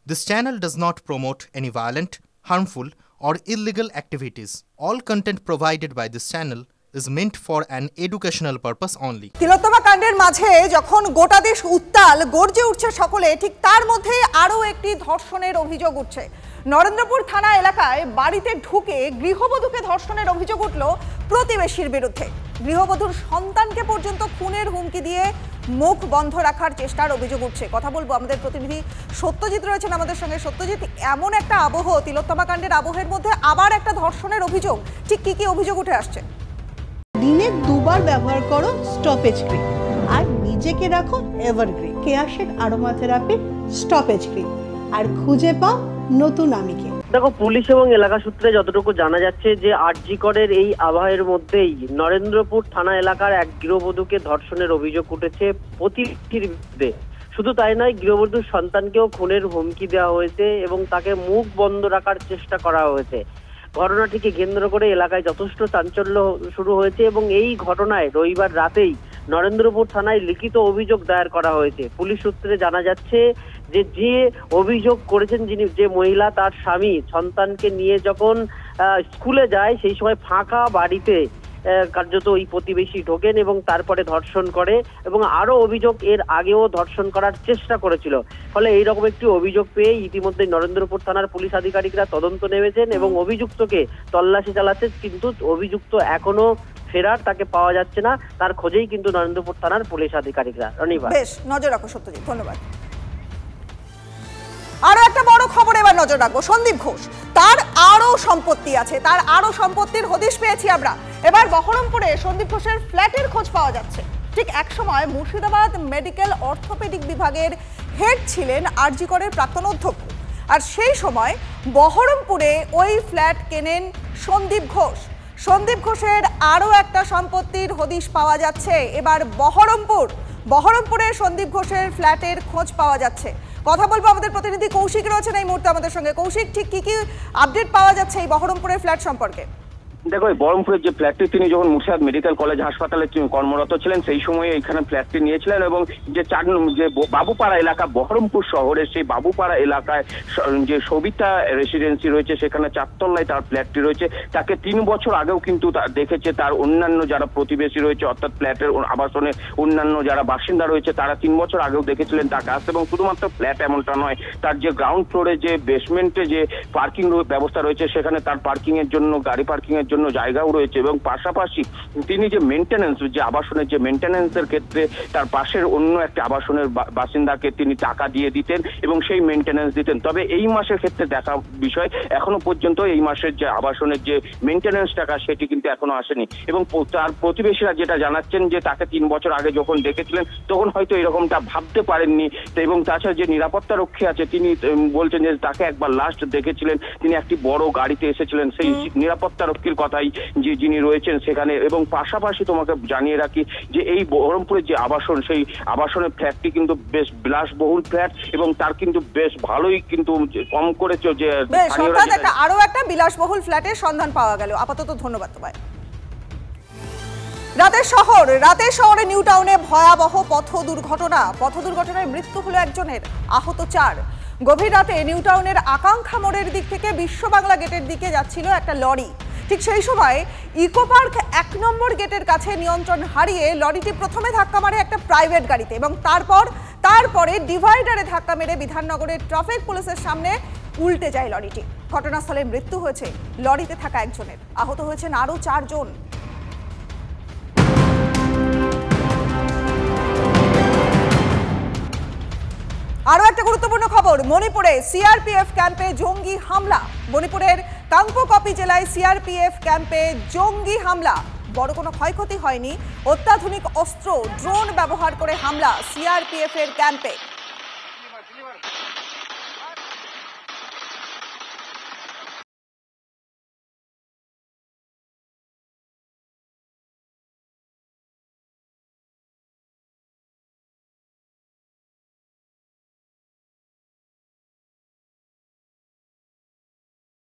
This channel does not promote any violent, harmful, or illegal activities. All content provided by this channel is meant for an educational purpose only. তিলোত্তমা কাণ্ডের মাঝে যখন গোটা দেশ উত্তাল গর্জে উঠছে সকলে, ঠিক তার মধ্যে আরও একটি ধর্ষণের অভিযোগ উঠছে। নরেন্দ্রপুর থানা এলাকায় বাড়িতে ঢুকে গৃহবধূকে ধর্ষণের অভিযোগ উঠল প্রতিবেশীর বিরুদ্ধে। গৃহবধূর সন্তানকে পর্যন্ত খুনের হুমকি দিয়ে মুখ বন্ধ রাখার চেষ্টার অভিযোগ উঠছে। কথা বলবো, আমাদের প্রতিনিধি সত্যজিৎ রয়েছেন আমাদের সঙ্গে। সত্যজিৎ, এমন একটা আবহ, তিলোত্তমা কাণ্ডের আবহের মধ্যে আবার একটা ধর্ষণের অভিযোগ, ঠিক কি কি অভিযোগ উঠে আসছে? দিনে দুবার ব্যবহার করো স্টপেজ ক্রিম আর নিজেকে রাখো এভারগ্রিন কেয়াশেক আরোমা থেরাপি স্টপেজ ক্রিম আর খুঁজে পাও নতুন আমিকে। দেখো, পুলিশ এবং এলাকা সূত্রে যতটুকু জানা যাচ্ছে যে আরজি করের এই আবহের মধ্যেই নরেন্দ্রপুর থানা এলাকার এক গৃহবধূকে ধর্ষণের অভিযোগ উঠেছে প্রতিবেশীর বিরুদ্ধে। শুধু তাই নয়, গৃহবধূর সন্তানকেও খুনের হুমকি দেওয়া হয়েছে এবং তাকে মুখ বন্ধ রাখার চেষ্টা করা হয়েছে। ঘটনাটিকে কেন্দ্র করে এলাকায় যথেষ্ট চাঞ্চল্য শুরু হয়েছে এবং এই ঘটনায় রবিবার রাতেই নরেন্দ্রপুর থানায় লিখিত অভিযোগ দায়ের করা হয়েছে। পুলিশ সূত্রে জানা যাচ্ছে যে অভিযোগ করেছেন যে মহিলা, তার স্বামী সন্তানকে নিয়ে যখন স্কুলে যায় সেই সময় ফাঁকা বাড়িতে কার্যত ওই প্রতিবেশী ঢোকেন এবং তারপরে ধর্ষণ করে এবং আরো অভিযোগ এর আগেও ধর্ষণ করার চেষ্টা করেছিল। ফলে এইরকম একটি অভিযোগ পেয়ে ইতিমধ্যে নরেন্দ্রপুর থানার পুলিশ আধিকারিকরা তদন্ত নেমেছেন এবং অভিযুক্তকে তল্লাশি চালাচ্ছে, কিন্তু অভিযুক্ত এখনো ফেরার, তাকে পাওয়া যাচ্ছে না। তার খোঁজেই কিন্তু নরেন্দ্রপুর থানার পুলিশ আধিকারিকরা। রনিবা, বেশ নজর রাখো সত্যজিৎ, ধন্যবাদ। আরো একটা বড় খবর এবার নজর রাখবো। সন্দীপ ঘোষ, তার আরো সম্পত্তি আছে, তার আরো সম্পত্তির হদিশ পেয়েছি আমরা। এবার বহরমপুরে সন্দীপ ঘোষের ফ্ল্যাটের খোঁজ পাওয়া যাচ্ছে। ঠিক এক সময় মুর্শিদাবাদ মেডিকেল অর্থোপেডিক বিভাগের হেড ছিলেন আরজি করের প্রাক্তন অধ্যক্ষ, আর সেই সময় বহরমপুরে ওই ফ্ল্যাট কেনেন সন্দীপ ঘোষ। সন্দীপ ঘোষের আরো একটা সম্পত্তির হদিশ পাওয়া যাচ্ছে। এবার বহরমপুরে সন্দীপ ঘোষের ফ্ল্যাটের খোঁজ পাওয়া যাচ্ছে। কথা বলবো, আমাদের প্রতিনিধি কৌশিক রয়েছেন এই মুহূর্তে আমাদের সঙ্গে। কৌশিক, ঠিক কি কি আপডেট পাওয়া যাচ্ছে এই বহরমপুরের ফ্ল্যাট সম্পর্কে? দেখো, এই বহরমপুরের যে ফ্ল্যাটটি, তিনি যখন মুর্শিদাবাদ মেডিকেল কলেজ হাসপাতালে কর্মরত ছিলেন সেই সময়ে এখানে ফ্ল্যাটটি নিয়েছিলেন এবং যে বাবুপাড়া এলাকা, বহরমপুর শহরের সেই বাবুপাড়া এলাকায় যে সবিতা রেসিডেন্সি রয়েছে সেখানে 4 তলায় তার ফ্ল্যাটটি রয়েছে। তাকে 3 বছর আগেও কিন্তু দেখেছে তার অন্যান্য যারা প্রতিবেশী রয়েছে, অর্থাৎ ফ্ল্যাটের আবাসনে অন্যান্য যারা বাসিন্দা রয়েছে তারা 3 বছর আগেও দেখেছিলেন তার কাছে। এবং শুধুমাত্র ফ্ল্যাট এমনটা নয়, তার যে গ্রাউন্ড ফ্লোরে যে বেসমেন্টে যে পার্কিং ব্যবস্থা রয়েছে সেখানে তার পার্কিং এর জন্য, গাড়ি পার্কিং এর জন্য জায়গাও রয়েছে এবং পাশাপাশি তিনি যে মেইনটেনেন্স, যে আবাসনের যে মেইনটেনেন্সের ক্ষেত্রে তার পাশের অন্য একটা আবাসনের বাসিন্দাকে তিনি টাকা দিয়ে দিতেন এবং সেই মেইনটেনেন্স দিতেন। তবে এই মাসের ক্ষেত্রে দেখা বিষয়, এখনো পর্যন্ত এই মাসের যে আবাসনের যে মেইনটেনেন্স টাকা সেটি কিন্তু এখনো আসেনি এবং তার প্রতিবেশীরা যেটা জানাচ্ছেন যে তাকে 3 বছর আগে যখন দেখেছিলেন তখন হয়তো এরকমটা ভাবতে পারেননি। এবং তাছাড়া যে নিরাপত্তা রক্ষী আছে তিনি বলছেন যে তাকে একবার লাস্ট দেখেছিলেন তিনি একটি বড় গাড়িতে এসেছিলেন, সেই নিরাপত্তা রক্ষীর কথাই যে যিনি রয়েছেন সেখানে। এবং পাশাপাশি তোমাকে জানিয়ে রাখি যে এই বহরমপুরের যে আবাসন, সেই আবাসনের ফ্ল্যাটটি কিন্তু বেশ বিলাসবহুল ফ্ল্যাট এবং তার কিন্তু বেশ ভালোই কিন্তু কম করেছে যে আরো একটা বিলাসবহুল ফ্ল্যাটের সন্ধান পাওয়া গেল। আপাতত ধন্যবাদ তোমায়। রাতের শহরে নিউ টাউনে ভয়াবহ পথ দুর্ঘটনায় মৃত্যু হলো একজনের, আহত 4। গভীর রাতে নিউ টাউনের আকাঙ্ক্ষা মোড়ের দিক থেকে বিশ্ব বাংলা গেটের দিকে যাচ্ছিল একটা লরি। ঠিক সেই সময় ইকো পার্ক 1 নম্বর গেটের কাছে নিয়ন্ত্রণ হারিয়ে লরিটি প্রথমে ধাক্কা মারে একটা প্রাইভেট গাড়িতে এবং তারপরে ডিভাইডারে ধাক্কা মেরে বিধাননগরের ট্রাফিক পুলিশের সামনে উল্টে যায় লরিটি। ঘটনাস্থলে মৃত্যু হয়েছে লরিতে থাকা একজনের, আহত হয়েছেন আরো 4 জন। আরো একটা গুরুত্বপূর্ণ খবর, মণিপুরে সিআরপিএফ ক্যাম্পে জঙ্গি হামলা। মণিপুরের কাংপোকপি জেলায় সিআরপিএফ ক্যাম্পে জঙ্গি হামলা। বড় কোনো ক্ষয়ক্ষতি হয়নি। অত্যাধুনিক অস্ত্র, ড্রোন ব্যবহার করে হামলা সিআরপিএফ এর ক্যাম্পে।